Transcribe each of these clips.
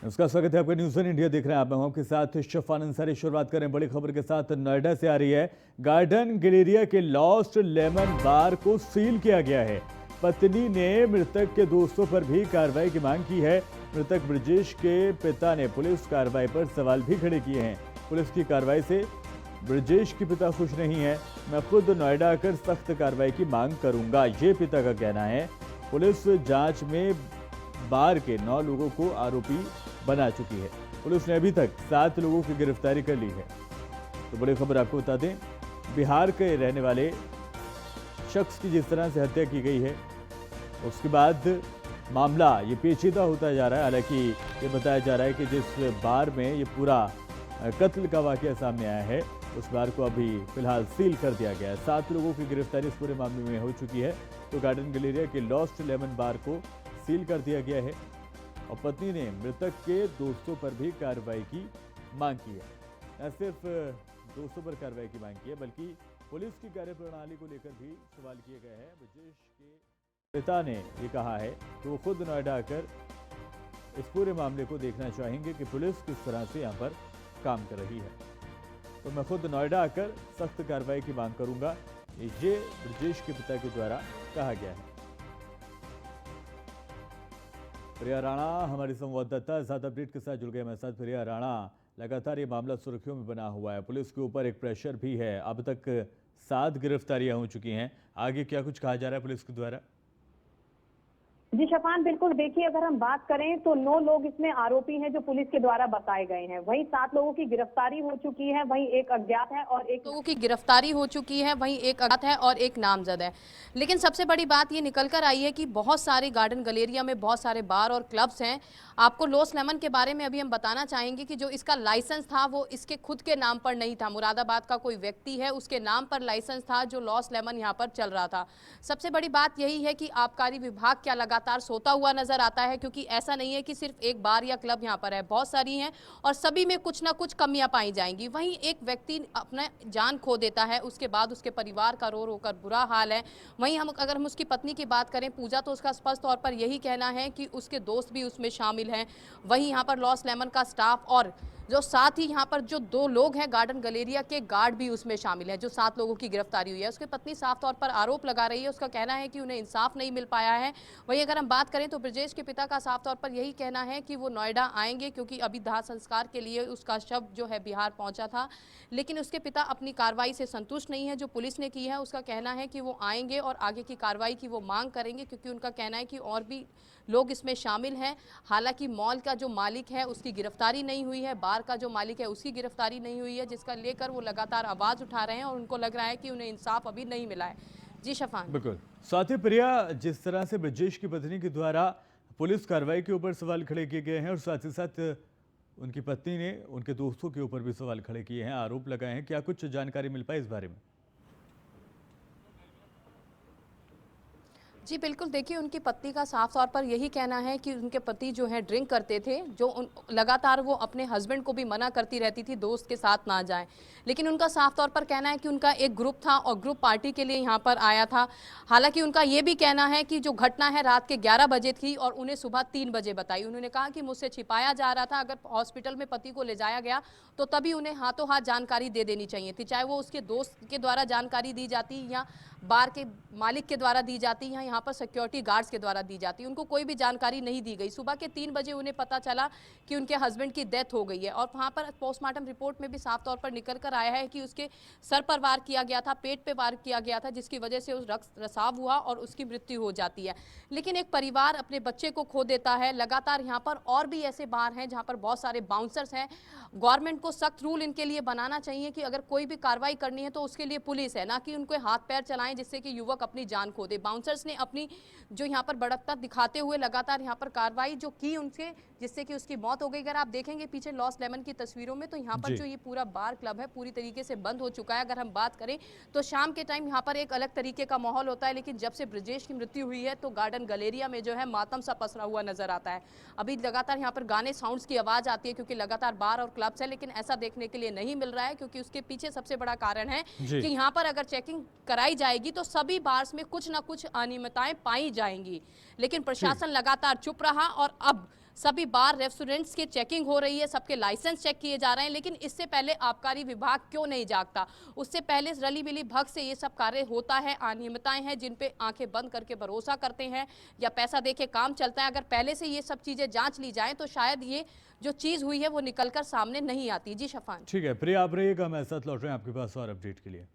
नमस्कार, स्वागत है आपका न्यूज़ वन इंडिया देख रहे हैं आप। मैं हूं आपके साथ शफान अंसारी। शुरुआत करें बड़ी खबर के साथ। नोएडा से आ रही है। गार्डन गैलेरिया के लॉस्ट लेमन बार को सील किया गया है। पत्नी ने मृतक के दोस्तों पर भी कार्रवाई की मांग की है। मृतक ब्रजेश के पिता ने पुलिस कार्रवाई पर सवाल भी खड़े किए हैं। पुलिस की कार्रवाई से ब्रजेश के पिता खुश नहीं है। मैं खुद नोएडा आकर सख्त कार्रवाई की मांग करूंगा, ये पिता का कहना है। पुलिस जांच में बार के 9 लोगों को आरोपी बना चुकी है। पुलिस ने अभी तक 7 लोगों की गिरफ्तारी कर ली है। तो बड़ी खबर आपको बता दें, बिहार के रहने वाले शख्स की जिस तरह से हत्या की गई है, उसके बाद मामला ये पेचीदा होता जा रहा है। हालांकि ये बताया जा रहा है कि जिस बार में ये पूरा कत्ल का वाकया सामने आया है, उस बार को अभी फिलहाल सील कर दिया गया है। 7 लोगों की गिरफ्तारी इस पूरे मामले में हो चुकी है। तो गार्डन गैलेरिया के लॉस्ट लेमन बार को सील कर दिया गया है और पत्नी ने मृतक के दोस्तों पर भी कार्रवाई की मांग की है। न सिर्फ दोस्तों पर कार्रवाई की मांग की है, बल्कि पुलिस की कार्यप्रणाली को लेकर भी सवाल किए गए हैं। ब्रजेश के पिता ने ये कहा है कि वो खुद नोएडा आकर इस पूरे मामले को देखना चाहेंगे कि पुलिस किस तरह से यहाँ पर काम कर रही है। तो मैं खुद नोएडा आकर सख्त कार्रवाई की मांग करूंगा, ये ब्रजेश के पिता के द्वारा कहा गया है। प्रिया राणा हमारी संवाददाता ज्यादा अपडेट के साथ जुड़ गए हमारे साथ। प्रिया राणा, लगातार ये मामला सुर्खियों में बना हुआ है, पुलिस के ऊपर एक प्रेशर भी है। अब तक 7 गिरफ्तारियां हो चुकी हैं। आगे क्या कुछ कहा जा रहा है पुलिस के द्वारा? जी शफान, बिल्कुल देखिए, अगर हम बात करें तो 9 लोग इसमें आरोपी हैं जो पुलिस के द्वारा बताए गए हैं। वहीं 7 लोगों की गिरफ्तारी हो चुकी है, वहीं एक अज्ञात है और एक लोगों की गिरफ्तारी हो चुकी है, वहीं एक अज्ञात है और एक नामजद है। लेकिन सबसे बड़ी बात ये निकल कर आई है कि बहुत सारे गार्डन गैलेरिया में बहुत सारे बार और क्लब्स हैं। आपको लॉस्ट लेमन के बारे में अभी हम बताना चाहेंगे कि जो इसका लाइसेंस था वो इसके खुद के नाम पर नहीं था। मुरादाबाद का कोई व्यक्ति है, उसके नाम पर लाइसेंस था जो लॉस्ट लेमन यहाँ पर चल रहा था। सबसे बड़ी बात यही है कि आबकारी विभाग क्या लगातार सोता हुआ नजर आता है, क्योंकि ऐसा नहीं है कि सिर्फ एक बार या क्लब यहाँ पर है, बहुत सारी हैं और सभी में कुछ ना कुछ कमियां पाई जाएंगी। वहीं एक व्यक्ति अपना जान खो देता है, उसके बाद उसके परिवार का रो रो कर बुरा हाल है। वहीं अगर हम उसकी पत्नी की बात करें पूजा, तो उसका स्पष्ट तौर पर यही कहना है कि उसके दोस्त भी उसमें शामिल हैं। वहीं यहाँ पर लॉस्ट लेमन का स्टाफ और जो साथ ही यहाँ पर जो 2 लोग हैं गार्डन गैलेरिया के गार्ड भी उसमें शामिल हैं। जो 7 लोगों की गिरफ्तारी हुई है, उसकी पत्नी साफ तौर पर आरोप लगा रही है। उसका कहना है कि उन्हें इंसाफ नहीं मिल पाया है। वहीं अगर हम बात करें तो ब्रजेश के पिता का साफ तौर पर यही कहना है कि वो नोएडा आएंगे, क्योंकि अभी दाह संस्कार के लिए उसका शव जो है बिहार पहुंचा था। लेकिन उसके पिता अपनी कार्रवाई से संतुष्ट नहीं है जो पुलिस ने की है। उसका कहना है कि वो आएंगे और आगे की कार्रवाई की वो मांग करेंगे, क्योंकि उनका कहना है कि और भी लोग इसमें शामिल हैं। हालांकि मॉल का जो मालिक है उसकी गिरफ्तारी नहीं हुई है, बार का जो मालिक है उसकी गिरफ्तारी नहीं हुई है, जिसका लेकर वो लगातार आवाज उठा रहे हैं और उनको लग रहा है कि उन्हें इंसाफ अभी नहीं मिला है। जी शफान। बिल्कुल। साथ ही प्रिया, जिस तरह से ब्रजेश की पत्नी के द्वारा पुलिस कार्रवाई के ऊपर सवाल खड़े किए गए हैं और साथ ही साथ उनकी पत्नी ने उनके दोस्तों के ऊपर भी सवाल खड़े किए हैं, आरोप लगाए हैं, क्या कुछ जानकारी मिल पाई इस बारे में? जी बिल्कुल, देखिए उनकी पत्नी का साफ तौर पर यही कहना है कि उनके पति जो है ड्रिंक करते थे, जो लगातार वो अपने हस्बैंड को भी मना करती रहती थी दोस्त के साथ ना जाएं। लेकिन उनका साफ तौर पर कहना है कि उनका एक ग्रुप था और ग्रुप पार्टी के लिए यहाँ पर आया था। हालांकि उनका ये भी कहना है कि जो घटना है रात के 11 बजे थी और उन्हें सुबह 3 बजे बताई। उन्होंने कहा कि मुझसे छिपाया जा रहा था, अगर हॉस्पिटल में पति को ले जाया गया तो तभी उन्हें हाथों हाथ जानकारी दे देनी चाहिए थी, चाहे वो उसके दोस्त के द्वारा जानकारी दी जाती या बार के मालिक के द्वारा दी जाती या यहाँ पर सिक्योरिटी गार्ड्स के द्वारा दी जाती। उनको कोई भी जानकारी नहीं दी गई। सुबह के 3 बजे उन्हें पता चला कि उनके हस्बैंड की डेथ हो गई है और वहाँ पर पोस्टमार्टम रिपोर्ट में भी साफ तौर पर निकल कर आया है कि उसके सर पर वार किया गया था, पेट पे वार किया गया था, जिसकी वजह से उस रक्त रसाव हुआ और उसकी मृत्यु हो जाती है। लेकिन एक परिवार अपने बच्चे को खो देता है। लगातार यहाँ पर और भी ऐसे बार हैं जहाँ पर बहुत सारे बाउंसर्स हैं। गवर्नमेंट को सख्त रूल इनके लिए बनाना चाहिए कि अगर कोई भी कार्रवाई करनी है तो उसके लिए पुलिस है, ना कि उनको हाथ पैर चलाएं जिससे कि युवक अपनी जान खो दे। बाउंसर्स ने अपनी जो यहाँ पर बढ़ता दिखाते हुए लगातार यहाँ पर कार्रवाई जो की उनसे, जिससे कि उसकी मौत हो गई। अगर आप देखेंगे पीछे लॉस्ट लेमन की तस्वीरों में, तो यहाँ पर जो ये पूरा बार क्लब है पूरी तरीके से बंद हो चुका है। अगर हम बात करें तो शाम के टाइम यहाँ पर एक अलग तरीके का माहौल होता है, लेकिन जब से ब्रजेश की मृत्यु हुई है तो गार्डन गैलेरिया में जो है मातम सा पसरा हुआ नजर आता है। अभी लगातार यहाँ पर गाने साउंड्स की आवाज आती है, क्योंकि लगातार बार और क्लब्स है, लेकिन ऐसा देखने के लिए नहीं मिल रहा है, क्योंकि उसके पीछे सबसे बड़ा कारण है कि यहाँ पर अगर चेकिंग कराई जाएगी तो सभी बार्स में कुछ ना कुछ अनियमितताएं पाई जाएंगी। लेकिन प्रशासन लगातार चुप रहा और अब सभी बार रेस्टोरेंट्स के चेकिंग हो रही है, सबके लाइसेंस चेक किए जा रहे हैं, लेकिन इससे पहले आबकारी विभाग क्यों नहीं जागता? उससे पहले रली मिली भग से ये सब कार्य होता है, अनियमितताएं हैं जिन पे आंखें बंद करके भरोसा करते हैं या पैसा देके काम चलता है। अगर पहले से ये सब चीजें जांच ली जाए तो शायद ये जो चीज हुई है वो निकलकर सामने नहीं आती। जी शफान। ठीक है प्रिया, आप रहिएगा, हमारे साथ लौट रहे हैं आपके पास और अपडेट के लिए।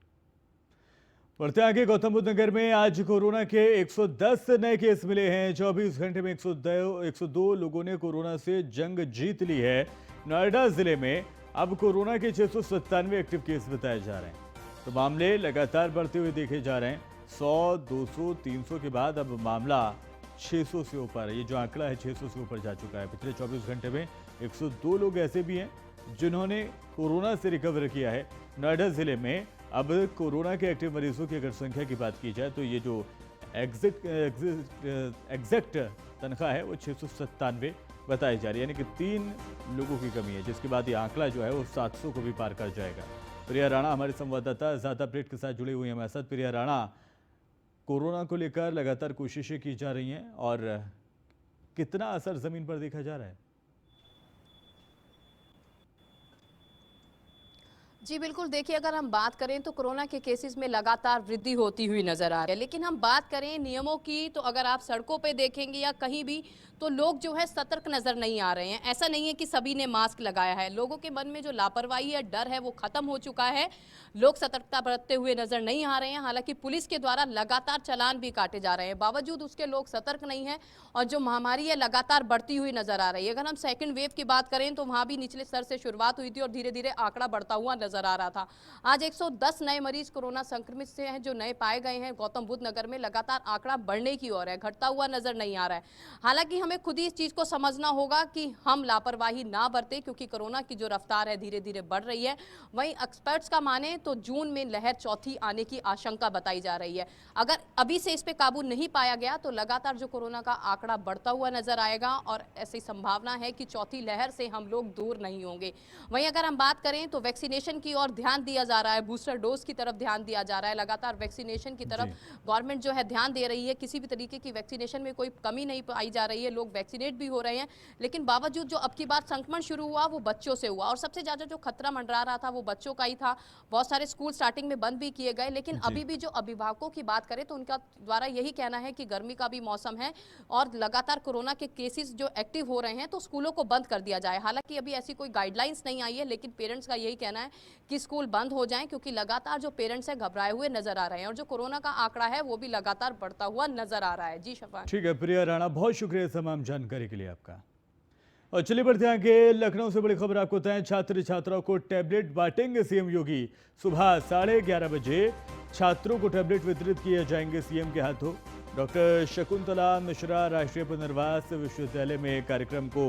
बढ़ते आगे, गौतम बुद्ध नगर में आज कोरोना के 110 नए केस मिले हैं। 24 घंटे में 102 लोगों ने कोरोना से जंग जीत ली है। नोएडा जिले में अब कोरोना के 697 एक्टिव केस बताए जा रहे हैं। तो मामले लगातार बढ़ते हुए देखे जा रहे हैं। 100, 200, 300 के बाद अब मामला 600 से ऊपर, ये जो आंकड़ा है 600 से ऊपर जा चुका है। पिछले 24 घंटे में 102 लोग ऐसे भी हैं जिन्होंने कोरोना से रिकवर किया है। नोएडा जिले में अब कोरोना के एक्टिव मरीजों की अगर संख्या की बात की जाए तो ये जो एग्जैक्ट तनख्वाह है वो 697 बताई जा रही है, यानी कि 3 लोगों की कमी है, जिसके बाद ये आंकड़ा जो है वो 700 को भी पार कर जाएगा। प्रिया राणा हमारे संवाददाता ज़्यादा अपडेट के साथ जुड़ी हुई है हमारे साथ। प्रिया राणा, कोरोना को लेकर लगातार कोशिशें की जा रही हैं और कितना असर जमीन पर देखा जा रहा है? जी बिल्कुल, देखिए अगर हम बात करें तो कोरोना के केसेस में लगातार वृद्धि होती हुई नजर आ रही है, लेकिन हम बात करें नियमों की तो अगर आप सड़कों पे देखेंगे या कहीं भी तो लोग जो है सतर्क नजर नहीं आ रहे हैं। ऐसा नहीं है कि सभी ने मास्क लगाया है, लोगों के मन में जो लापरवाही है, डर है, वो खत्म हो चुका है। लोग सतर्कता बरतते हुए नजर नहीं आ रहे हैं। हालांकि पुलिस के द्वारा लगातार चालान भी काटे जा रहे हैं, बावजूद उसके लोग सतर्क नहीं है और जो महामारी है लगातार बढ़ती हुई नजर आ रही है। अगर हम सेकेंड वेव की बात करें तो वहां भी निचले स्तर से शुरुआत हुई थी और धीरे धीरे आंकड़ा बढ़ता हुआ नजर आ रहा था। आज 110 नए मरीज कोरोना संक्रमित से हैं जो नए पाए गए हैं। गौतम बुद्ध नगर में लगातार आंकड़ा बढ़ने की ओर है, घटता हुआ नजर नहीं आ रहा है। हालांकि हमें खुद ही इस चीज को समझना होगा कि हम लापरवाही ना बरते, क्योंकि कोरोना की जो रफ्तार है धीरे धीरे बढ़ रही है। वहीं एक्सपर्ट्स का माने तो जून में लहर चौथी आने की आशंका बताई जा रही है। अगर अभी से इस पे काबू नहीं पाया गया तो लगातार जो कोरोना का आंकड़ा बढ़ता हुआ नजर आएगा और ऐसी संभावना है कि चौथी लहर से हम लोग दूर नहीं होंगे। वहीं अगर हम बात करें तो वैक्सीनेशन की ओर ध्यान दिया जा रहा है, बूस्टर डोज की तरफ ध्यान दिया जा रहा है। लगातार वैक्सीनेशन की तरफ गवर्नमेंट जो है ध्यान दे रही है। किसी भी तरीके की वैक्सीनेशन में कोई कमी नहीं पाई जा रही है, लोग वैक्सीनेट भी हो रहे हैं। लेकिन बावजूद जो अब की बार संक्रमण शुरू हुआ वो बच्चों से हुआ और सबसे ज्यादा जो खतरा मंडरा रहा था वो बच्चों का ही था। बहुत सारे स्कूल स्टार्टिंग में बंद भी किए गए, लेकिन अभी भी जो अभिभावकों की बात करें तो उनका द्वारा यही कहना है कि गर्मी का भी मौसम है और लगातार कोरोना के केसेस जो एक्टिव हो रहे हैं तो स्कूलों को बंद कर दिया जाए। हालांकि अभी ऐसी कोई गाइडलाइंस नहीं आई है, लेकिन पेरेंट्स का यही कहना है कि स्कूल बंद हो जाएं, क्योंकि लगातार जो पेरेंट्स हैं घबराए हुए नजर आ रहे हैं और जो कोरोना का आंकड़ा है वो भी लगातार बढ़ता हुआ नजर आ रहा है। जी शफान। ठीक है प्रिया राणा, बहुत शुक्रिया तमाम जानकारी के लिए आपका। और चलिए बढ़ते हैं आगे। लखनऊ से बड़ी खबर आपको बताएं, छात्र छात्राओं को टैबलेट बांटेंगे सीएम योगी। सुबह 11:30 बजे छात्रों को टैबलेट वितरित किए जाएंगे सीएम के हाथों। डॉक्टर शकुंतला मिश्रा राष्ट्रीय पुनर्वास विश्वविद्यालय में कार्यक्रम को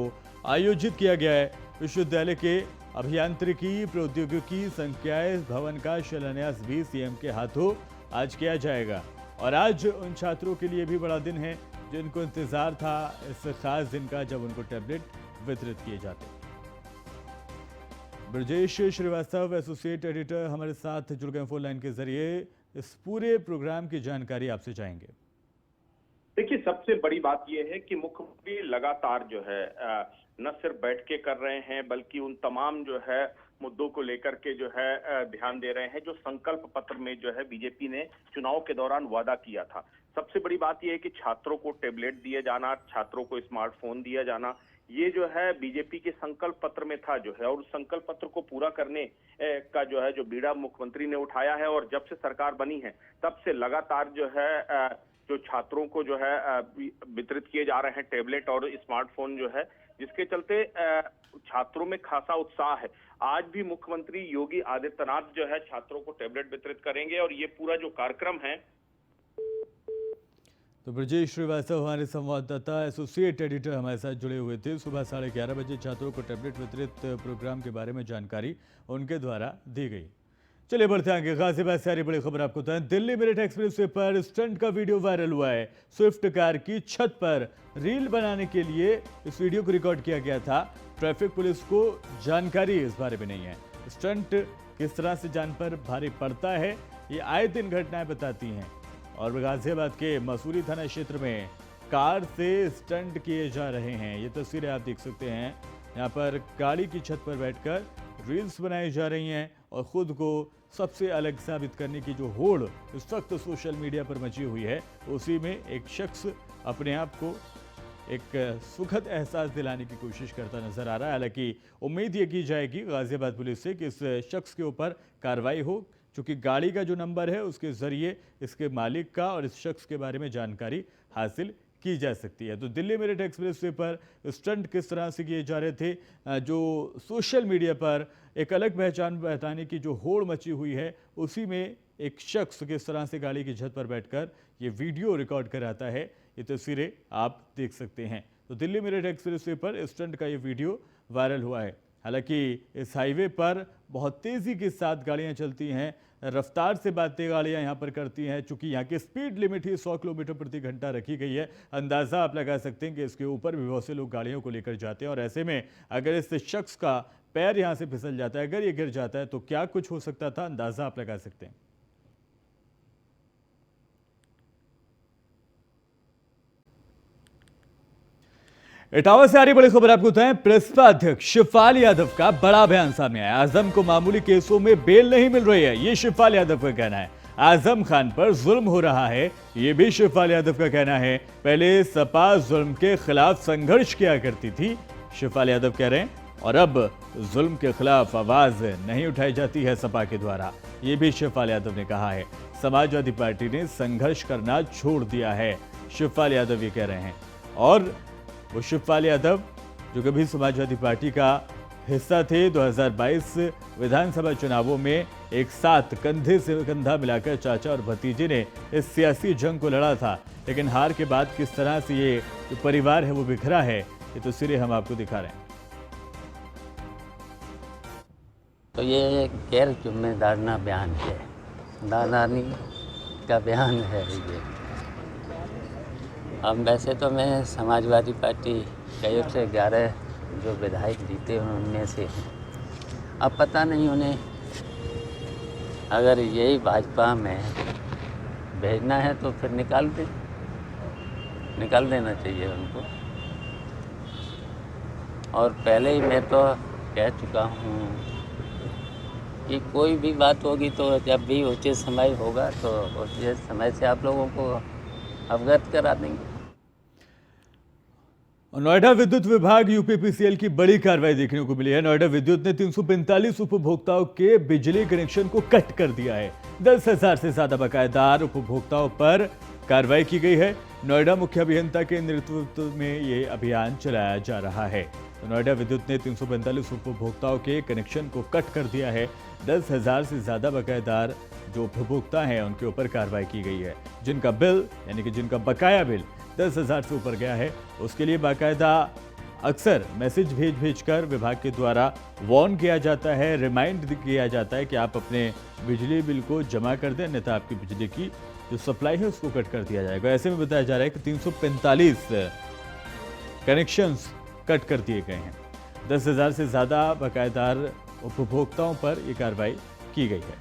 आयोजित किया गया है। विश्वविद्यालय के अभियांत्रिकी प्रौद्योगिकी संकाय भवन का शिलान्यास भी सीएम के हाथों आज किया जाएगा। और आज उन छात्रों के लिए भी बड़ा दिन है जिनको इंतजार था इस खास दिन का, जब उनको टैबलेट वितरित किए जाते। ब्रजेश श्रीवास्तव एसोसिएट एडिटर हमारे साथ जुड़ गए फोन लाइन के जरिए। इस पूरे प्रोग्राम की जानकारी आपसे चाहेंगे। देखिए, सबसे बड़ी बात यह है कि मुख्यमंत्री लगातार जो है न सिर्फ बैठकें कर रहे हैं बल्कि उन तमाम जो है मुद्दों को लेकर के जो है ध्यान दे रहे हैं जो संकल्प पत्र में जो है बीजेपी ने चुनाव के दौरान वादा किया था। सबसे बड़ी बात यह है कि छात्रों को टैबलेट दिए जाना, छात्रों को स्मार्टफोन दिया जाना, ये जो है बीजेपी के संकल्प पत्र में था जो है, और उस संकल्प पत्र को पूरा करने का जो है जो बीड़ा मुख्यमंत्री ने उठाया है। और जब से सरकार बनी है तब से लगातार जो है जो छात्रों को जो है वितरित किए जा रहे हैं टैबलेट और स्मार्टफोन जो है, जिसके चलते छात्रों में खासा उत्साह है। आज भी मुख्यमंत्री योगी आदित्यनाथ जो है छात्रों को टैबलेट वितरित करेंगे और ये पूरा जो कार्यक्रम है। तो ब्रजेश श्रीवास्तव हमारे संवाददाता एसोसिएट एडिटर हमारे साथ जुड़े हुए थे। सुबह 11:30 बजे छात्रों को टैबलेट वितरित प्रोग्राम के बारे में जानकारी उनके द्वारा दी गई। चलिए बढ़ते आगे। गाजियाबाद से आ रही बड़ी खबर आपको बताएं, दिल्ली मेरठ एक्सप्रेसवे पर स्टंट का वीडियो वायरल हुआ है। स्विफ्ट कार की छत पर रील बनाने के लिए इस वीडियो को रिकॉर्ड किया गया था। ट्रैफिक पुलिस को जानकारी इस बारे में नहीं है। स्टंट किस तरह से जान पर भारी पड़ता है, ये आए दिन घटनाएं बताती हैं। और गाजियाबाद के मसूरी थाना क्षेत्र में कार से स्टंट किए जा रहे हैं। ये तस्वीरें आप देख सकते हैं। यहाँ पर गाड़ी की छत पर बैठकर रील्स बनाई जा रही हैं और खुद को सबसे अलग साबित करने की जो होड़ इस वक्त सोशल मीडिया पर मची हुई है, उसी में एक शख्स अपने आप को एक सुखद एहसास दिलाने की कोशिश करता नजर आ रहा है। हालांकि उम्मीद ये की जाएगी गाजियाबाद पुलिस से कि इस शख्स के ऊपर कार्रवाई हो, क्योंकि गाड़ी का जो नंबर है उसके जरिए इसके मालिक का और इस शख्स के बारे में जानकारी हासिल की जा सकती है। तो दिल्ली मेरठ एक्सप्रेसवे पर स्टंट किस तरह से किए जा रहे थे, जो सोशल मीडिया पर एक अलग पहचान बताने की जो होड़ मची हुई है, उसी में एक शख्स किस तरह से गाड़ी की छत पर बैठकर ये वीडियो रिकॉर्ड कराता है, ये तस्वीरें आप देख सकते हैं। तो दिल्ली मेरठ एक्सप्रेसवे पर स्टंट का ये वीडियो वायरल हुआ है। हालांकि इस हाईवे पर बहुत तेज़ी के साथ गाड़ियां चलती हैं, रफ्तार से बातें गाड़ियां यहां पर करती हैं। चूंकि यहां की स्पीड लिमिट ही 100 किलोमीटर प्रति घंटा रखी गई है, अंदाज़ा आप लगा सकते हैं कि इसके ऊपर भी बहुत से लोग गाड़ियों को लेकर जाते हैं। और ऐसे में अगर इस शख्स का पैर यहां से फिसल जाता है, अगर ये गिर जाता है, तो क्या कुछ हो सकता था, अंदाज़ा आप लगा सकते हैं। इटावा से आ रही बड़ी खबर आपको बताएं। प्रसपा अध्यक्ष शिवपाल यादव का बड़ा बयान सामने आया। आजम को मामूली केसों में बेल नहीं मिल रही है, ये शिवपाल यादव का कहना है। आजम खान पर जुल्म हो रहा है, ये भी शिवपाल यादव का कहना है। पहले सपा जुल्म के खिलाफ संघर्ष किया करती थी, शिवपाल यादव कह रहे हैं, और अब जुल्म के खिलाफ आवाज नहीं उठाई जाती है सपा के द्वारा, ये भी शिवपाल यादव ने कहा है। समाजवादी पार्टी ने संघर्ष करना छोड़ दिया है, शिवपाल यादव ये कह रहे हैं। और वो शिवपाल यादव जो कभी समाजवादी पार्टी का हिस्सा थे, 2022 विधानसभा चुनावों में एक साथ कंधे से कंधा मिलाकर चाचा और भतीजे ने इस सियासी जंग को लड़ा था, लेकिन हार के बाद किस तरह से ये जो परिवार है वो बिखरा है, ये तस्वीरें हम आपको दिखा रहे हैं। तो ये गैर जिम्मेदाराना बयान है, नादानी का बयान है ये। अब वैसे तो मैं समाजवादी पार्टी कई से 11 जो विधायक जीते उनमें से हैं। अब पता नहीं उन्हें अगर यही भाजपा में भेजना है तो फिर निकाल देना चाहिए उनको। और पहले ही मैं तो कह चुका हूँ कि कोई भी बात होगी तो जब भी उचित समय होगा तो उचित समय से आप लोगों को अवगत करा देंगे। नोएडा विद्युत विभाग यूपीपीसीएल की बड़ी कार्रवाई देखने को मिली है। नोएडा विद्युत ने 345 उपभोक्ताओं के बिजली कनेक्शन को कट कर दिया है। 10,000 से ज्यादा बकायेदार उपभोक्ताओं पर कार्रवाई की गई है। नोएडा मुख्य अभियंता के नेतृत्व में ये अभियान चलाया जा रहा है। तो नोएडा विद्युत ने 345 उपभोक्ताओं के कनेक्शन को कट कर दिया है। 10,000 से ज्यादा बकायेदार जो उपभोक्ता हैं उनके ऊपर कार्रवाई की गई है। जिनका बिल यानी कि जिनका बकाया बिल 10,000 से ऊपर गया है, उसके लिए बाकायदा अक्सर मैसेज भेज कर विभाग के द्वारा वार्न किया जाता है, रिमाइंड किया जाता है कि आप अपने बिजली बिल को जमा कर दें, अन्यथा आपकी बिजली की जो सप्लाई है उसको कट कर दिया जाएगा। ऐसे में बताया जा रहा है कि 345 कनेक्शंस कट कर दिए गए हैं। 10,000 से ज़्यादा बकायेदार उपभोक्ताओं पर यह कार्रवाई की गई है।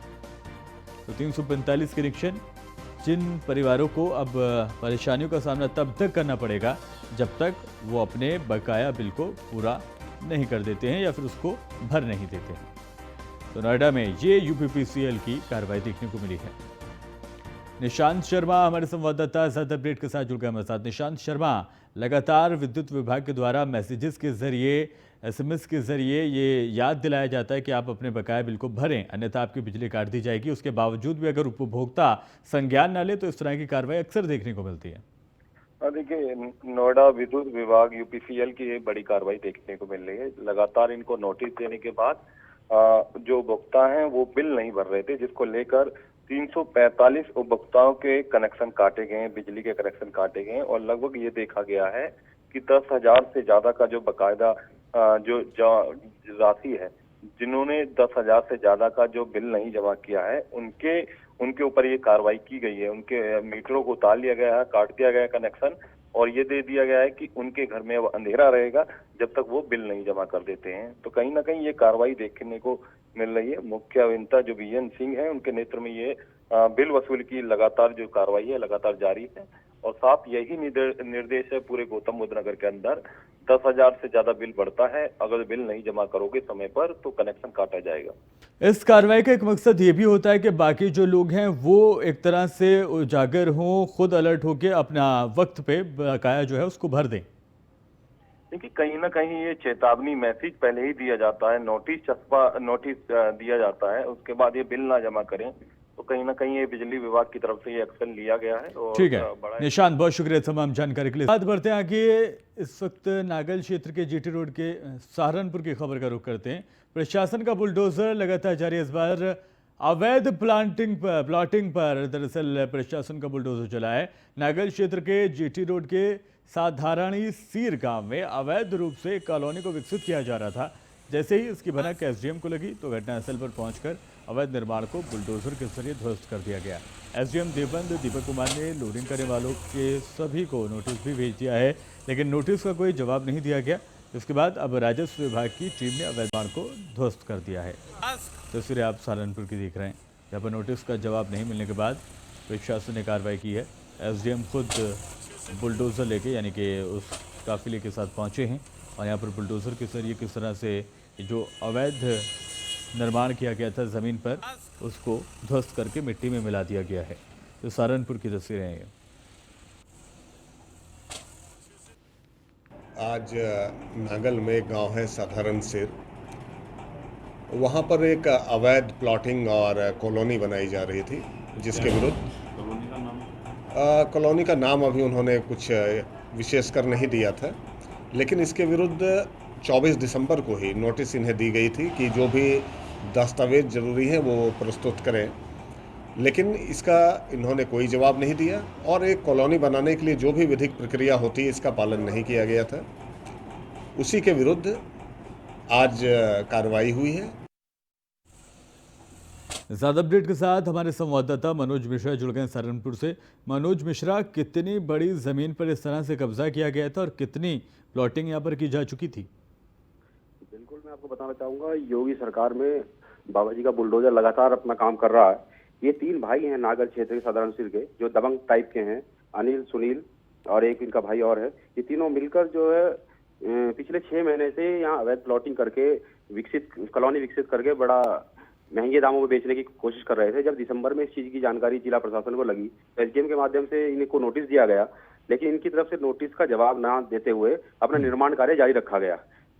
तो 345 कनेक्शन, जिन परिवारों को अब परेशानियों का सामना तब तक करना पड़ेगा जब तक वो अपने बकाया बिल को पूरा नहीं कर देते हैं या फिर उसको भर नहीं देते हैं। तो नोएडा में ये यूपीपीसीएल की कार्रवाई देखने को मिली है। निशांत शर्मा हमारे संवाददाता ज्यादा अपडेट के साथ जुड़ गए हमारे साथ। निशांत शर्मा, लगातार विद्युत विभाग के द्वारा मैसेजेस के जरिए, एसएमएस के जरिए ये याद दिलाया जाता है कि आप अपने बकाया बिल को भरें, अन्यथा आपकी बिजली काट दी जाएगी। उसके बावजूद भी अगर उपभोक्ता संज्ञान न ले तो इस तरह की कार्रवाई अक्सर देखने को मिलती है। देखिए, नोएडा विद्युत विभाग यूपीसीएल की एक बड़ी कार्रवाई देखने को मिल रही है। लगातार इनको नोटिस देने के बाद जो उपभोक्ता हैं वो बिल नहीं भर रहे थे, जिसको लेकर 345 उपभोक्ताओं के कनेक्शन काटे गए हैं, बिजली के कनेक्शन काटे गए हैं। और लगभग ये देखा गया है कि 10,000 से ज्यादा का जो बकायदा जो राशि है, जिन्होंने 10,000 से ज्यादा का जो बिल नहीं जमा किया है, उनके ऊपर ये कार्रवाई की गई है। उनके मीटरों को उतार लिया गया है, काट दिया गया है कनेक्शन, और ये दे दिया गया है कि उनके घर में अब अंधेरा रहेगा जब तक वो बिल नहीं जमा कर देते हैं। तो कहीं ना कहीं ये कार्रवाई देखने को मिल रही है। मुख्य अभियंता जो बीएन सिंह है, उनके नेतृत्व में ये बिल वसूल की लगातार जो कार्रवाई है लगातार जारी है। और साथ यही निर्देश है पूरे गौतम बुद्ध नगर के अंदर, 10,000 से ज्यादा बिल बढ़ता है, अगर बिल नहीं जमा करोगे समय पर तो कनेक्शन काटा जाएगा। इस कार्रवाई का एक मकसद ये भी होता है कि बाकी जो लोग हैं वो एक तरह से उजागर हों, खुद अलर्ट होकर अपना वक्त पे बकाया जो है उसको भर दें। देखिए कहीं ना कहीं ये चेतावनी मैसेज पहले ही दिया जाता है, नोटिस दिया जाता है, उसके बाद ये बिल ना जमा करें तो कहीं ना कहीं ये बिजली विभाग की तरफ से ये एक्शन लिया गया है। और ठीक है निशांत, बहुत शुक्रिया तमाम जानकारी के लिए। बात बढ़ते हैं आगे। इस वक्त नागल क्षेत्र के जीटी रोड के सहारनपुर की खबर का रुख करते हैं। प्रशासन का बुलडोजर लगातार जारी। इस बार अवैध प्लॉटिंग पर दरअसल प्रशासन का बुलडोजर चला है। नागल क्षेत्र के जीटी रोड के साधारणी सीर गांव में अवैध रूप से एक कॉलोनी को विकसित किया जा रहा था। जैसे ही इसकी भनक एसडीएम को लगी तो घटनास्थल पर पहुंचकर अवैध निर्माण को बुलडोजर के जरिए ध्वस्त कर दिया गया। एसडीएम दीपक कुमार ने लोडिंग करने वालों के सभी को नोटिस भी भेज दिया है, लेकिन नोटिस का कोई जवाब नहीं दिया गया। इसके बाद अब राजस्व विभाग की टीम ने अवैध निर्माण को ध्वस्त कर दिया है। तस्वीरें आप सहारनपुर की देख रहे हैं, जहाँ पर नोटिस का जवाब नहीं मिलने के बाद प्रशासन ने कार्रवाई की है। एसडीएम खुद बुलडोजर लेके यानी कि उस काफिले के साथ पहुंचे हैं और यहाँ पर बुलडोजर के जरिए किस तरह से जो अवैध निर्माण किया गया था ज़मीन पर उसको ध्वस्त करके मिट्टी में मिला दिया गया है। तो सहारनपुर की तस्वीरें हैं। आज नागल में एक गांव है साधारण सिर, वहां पर एक अवैध प्लॉटिंग और कॉलोनी बनाई जा रही थी, जिसके विरुद्ध कॉलोनी का नाम अभी उन्होंने कुछ विशेषकर नहीं दिया था, लेकिन इसके विरुद्ध 24 दिसंबर को ही नोटिस इन्हें दी गई थी कि जो भी दस्तावेज जरूरी हैं वो प्रस्तुत करें, लेकिन इसका इन्होंने कोई जवाब नहीं दिया और एक कॉलोनी बनाने के लिए जो भी विधिक प्रक्रिया होती है इसका पालन नहीं किया गया था। उसी के विरुद्ध आज कार्रवाई हुई है। ज़्यादा अपडेट के साथ हमारे संवाददाता मनोज मिश्रा जुड़ गए सहारनपुर से। मनोज मिश्रा, कितनी बड़ी ज़मीन पर इस तरह से कब्जा किया गया था और कितनी प्लॉटिंग यहाँ पर की जा चुकी थी? बिल्कुल, मैं आपको बताना चाहूँगा, योगी सरकार में बाबा जी का बुलडोजर लगातार अपना काम कर रहा है। ये 3 भाई हैं नागल क्षेत्र के साधारण सिर के, जो दबंग टाइप के हैं, अनिल, सुनील और एक इनका भाई और है। ये तीनों मिलकर जो है पिछले 6 महीने से यहाँ अवैध प्लॉटिंग करके कॉलोनी विकसित करके बड़ा महंगे दामों में बेचने की कोशिश कर रहे थे। जब दिसंबर में इस चीज की जानकारी जिला प्रशासन को लगी तो एसडीएम के माध्यम से इनको नोटिस दिया गया, लेकिन इनकी तरफ से नोटिस का जवाब ना देते हुए अपना निर्माण कार्य जारी रखा गया,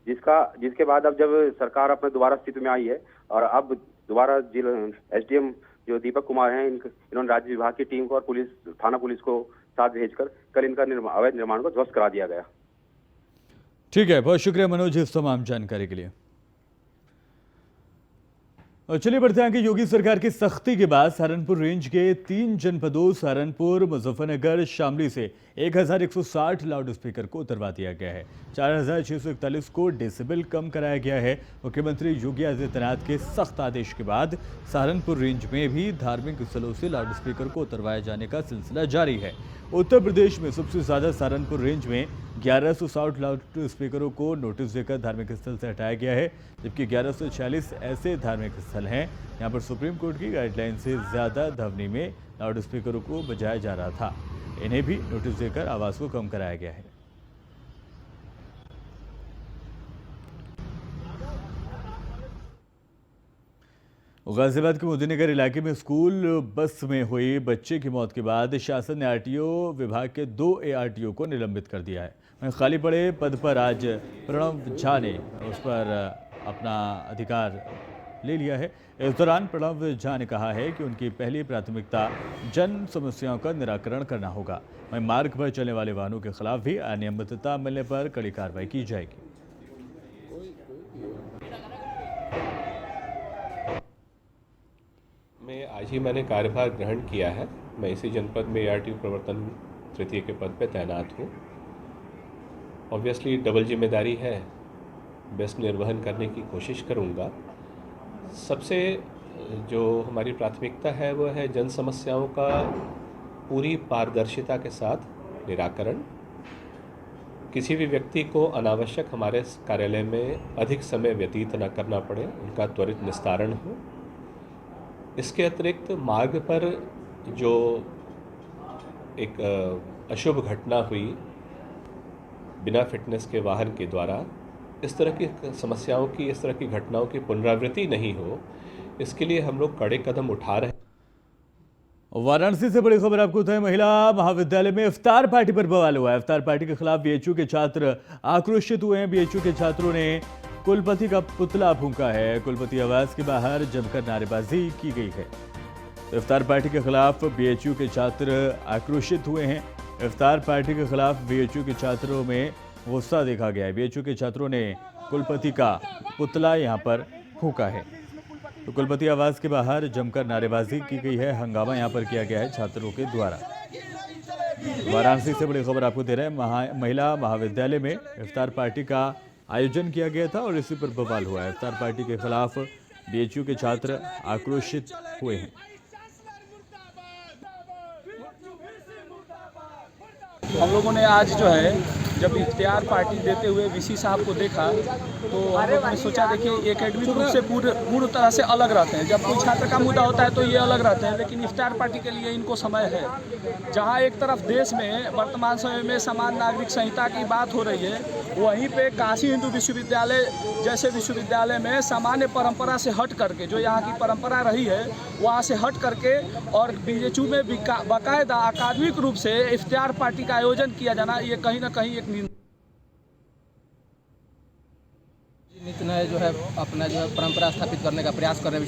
जिसके बाद अब जब सरकार अपने दोबारा अस्तित्व में आई है और अब दोबारा एसडीएम जो दीपक कुमार हैं, इन्होंने राज्य विभाग की टीम को और थाना पुलिस को साथ भेजकर कल इनका अवैध निर्माण को ध्वस्त करा दिया गया। ठीक है, बहुत शुक्रिया मनोज इस तमाम जानकारी के लिए। और चलिए बढ़ते हैं कि योगी सरकार की सख्ती के बाद सहारनपुर रेंज के 3 जनपदों सहारनपुर, मुजफ्फरनगर, शामली से 1160 लाउड स्पीकर को उतरवा दिया गया है। 4641 को डेसिबल कम कराया गया है। मुख्यमंत्री योगी आदित्यनाथ के सख्त आदेश के बाद सहारनपुर रेंज में भी धार्मिक स्थलों से लाउड स्पीकर को उतरवाए जाने का सिलसिला जारी है। उत्तर प्रदेश में सबसे ज्यादा सहारनपुर रेंज में 1160 लाउड स्पीकरों को नोटिस देकर धार्मिक स्थल से हटाया गया है, जबकि 1146 ऐसे धार्मिक स्थल हैं यहाँ पर सुप्रीम कोर्ट की गाइडलाइन से ज्यादा ध्वनि में लाउड स्पीकरों को बजाया जा रहा था। इन्हें भी नोटिस देकर आवाज को कम कराया गया है। गाजियाबाद के मोदीनगर इलाके में स्कूल बस में हुई बच्चे की मौत के बाद शासन ने आरटीओ विभाग के 2 एआरटीओ को निलंबित कर दिया है। खाली पड़े पद पर आज प्रणव झा ने उस पर अपना अधिकार ले लिया है। इस दौरान प्रणव झा ने कहा है कि उनकी पहली प्राथमिकता जन समस्याओं का निराकरण करना होगा। वहीं मार्ग पर चलने वाले वाहनों के खिलाफ भी अनियमितता मिलने पर कड़ी कार्रवाई की जाएगी। आज ही मैंने कार्यभार ग्रहण किया है। मैं इसी जनपद में एआरटीओ प्रवर्तन तृतीय के पद पर तैनात हूँ। ऑब्वियसली डबल जिम्मेदारी है, बेस्ट निर्वहन करने की कोशिश करूँगा। सबसे जो हमारी प्राथमिकता है वो है जन समस्याओं का पूरी पारदर्शिता के साथ निराकरण। किसी भी व्यक्ति को अनावश्यक हमारे कार्यालय में अधिक समय व्यतीत न करना पड़े, उनका त्वरित निस्तारण हो। इसके अतिरिक्त मार्ग पर जो एक अशुभ घटना हुई बिना फिटनेस के वाहन के द्वारा, इस तरह की समस्याओं की, इस तरह की घटनाओं की पुनरावृत्ति नहीं हो, इसके लिए हम लोग कड़े कदम उठा रहे हैं। वाराणसी से बड़ी खबर आपको है। महिला महाविद्यालय में इफ्तार पार्टी पर बवाल हुआ है। इफ्तार पार्टी के खिलाफ बीएचयू के छात्र आक्रोशित हुए हैं। बीएचयू के छात्रों ने कुलपति का पुतला फूंका है। कुलपति आवास के बाहर जमकर नारेबाजी की गई है। तो इफ्तार पार्टी के खिलाफ बीएचयू के छात्र आक्रोशित हुए हैं। इफ्तार पार्टी के खिलाफ बीएचयू के छात्रों में गुस्सा देखा गया है। बीएचयू के छात्रों ने कुलपति का पुतला यहां पर फूंका है। तो कुलपति आवास के बाहर जमकर नारेबाजी की गई है। हंगामा यहां पर किया गया है छात्रों के द्वारा। वाराणसी से बड़ी खबर आपको दे रहे हैं। महिला महाविद्यालय में इफ्तार पार्टी का आयोजन किया गया था और इसी पर बवाल हुआ है। इफ्तार पार्टी के खिलाफ बीएचयू के छात्र आक्रोशित हुए हैं। हम लोगों ने आज जो है जब इफ्तियार पार्टी देते हुए वीसी साहब को देखा तो हम लोगों ने सोचा, देखिए एकेडमिक रूप से पूर्ण तरह से अलग रहते हैं। जब कोई छात्र का मुद्दा होता है तो ये अलग रहते हैं, लेकिन इफ्तियार पार्टी के लिए इनको समय है। जहां एक तरफ देश में वर्तमान समय में समान नागरिक संहिता की बात हो रही है, वहीं पे काशी हिंदू विश्वविद्यालय जैसे विश्वविद्यालय में सामान्य परंपरा से हट करके, जो यहाँ की परंपरा रही है वहाँ से हट करके और बीएचयू में बाकायदा अकादमिक रूप से इफ्तियार पार्टी का आयोजन किया जाना, ये कहीं ना कहीं एक नित्य नए जो है अपना जो है परंपरा स्थापित करने का प्रयास कर रहे हैं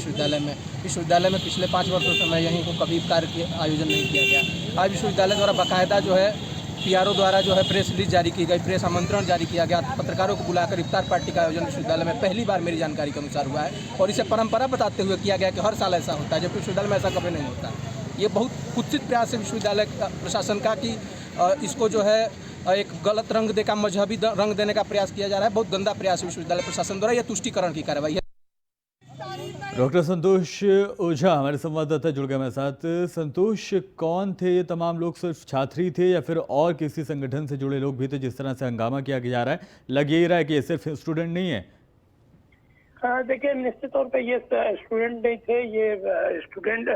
विश्वविद्यालय में पिछले 5 वर्षों से मैं यहीं हूँ, कभी कार्य के आयोजन नहीं किया गया। आज विश्वविद्यालय द्वारा बाकायदा जो है पीआरओ द्वारा जो है प्रेस रिलीज जारी की गई, प्रेस आमंत्रण जारी किया गया। पत्रकारों को बुलाकर इफ्तार पार्टी का आयोजन विश्वविद्यालय में पहली बार मेरी जानकारी के अनुसार हुआ है और इसे परंपरा बताते हुए किया गया कि हर साल ऐसा होता है, जबकि विश्वविद्यालय में ऐसा कभी नहीं होता। ये बहुत कुत्सित प्रयास है विश्वविद्यालय प्रशासन का कि इसको जो है एक गलत रंग देकर मजहबी रंग देने का प्रयास किया जा रहा है। बहुत गंदा प्रयास है विश्वविद्यालय प्रशासन द्वारा। यह तुष्टिकरण की कार्रवाई है। डॉक्टर संतोष ओझा हमारे संवाददाता जुड़ गए मेरे साथ। संतोष, कौन थे ये तमाम लोग? सिर्फ छात्री थे या फिर और किसी संगठन से जुड़े लोग भी थे? जिस तरह से हंगामा किया जा रहा है, लग यही रहा है कि ये सिर्फ स्टूडेंट नहीं है। देखिए, निश्चित तौर पे ये स्टूडेंट नहीं थे, ये स्टूडेंट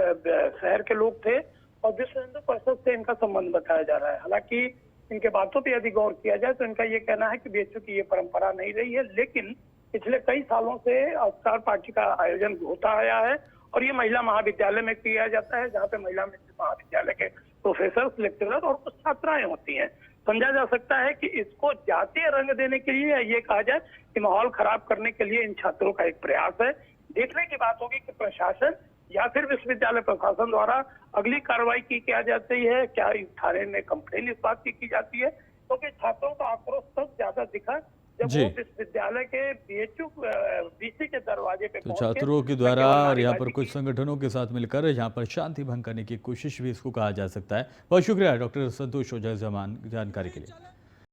शहर के लोग थे और विश्व हिंदू परिषद से इनका संबंध बताया जा रहा है। हालांकि इनके बातों पे यदि गौर किया जाए तो इनका ये कहना है कि बीएचयू की ये परंपरा नहीं रही है, लेकिन पिछले कई सालों से इफ्तार पार्टी का आयोजन होता आया है और ये महिला महाविद्यालय में किया जाता है, जहाँ पे महिला महाविद्यालय के प्रोफेसर, लेक्चरर और कुछ छात्राएं होती हैं। समझा जा सकता है कि इसको जातीय रंग देने के लिए, ये कहा जाए कि माहौल खराब करने के लिए इन छात्रों का एक प्रयास है। देखने की बात होगी कि प्रशासन या फिर विश्वविद्यालय प्रशासन द्वारा अगली कार्रवाई की क्या जाती है। क्या इस थाने में कंप्लेन इस बात की जाती है? क्योंकि छात्रों का आक्रोश तब ज्यादा दिखा जब वो विश्वविद्यालय के बीएचयू वीसी के दरवाजे पे तो छात्रों के द्वारा और यहाँ पर कुछ संगठनों के साथ मिलकर यहाँ पर शांति भंग करने की कोशिश भी इसको कहा जा सकता है। बहुत शुक्रिया डॉक्टर संतोष ओझा जानकारी के लिए।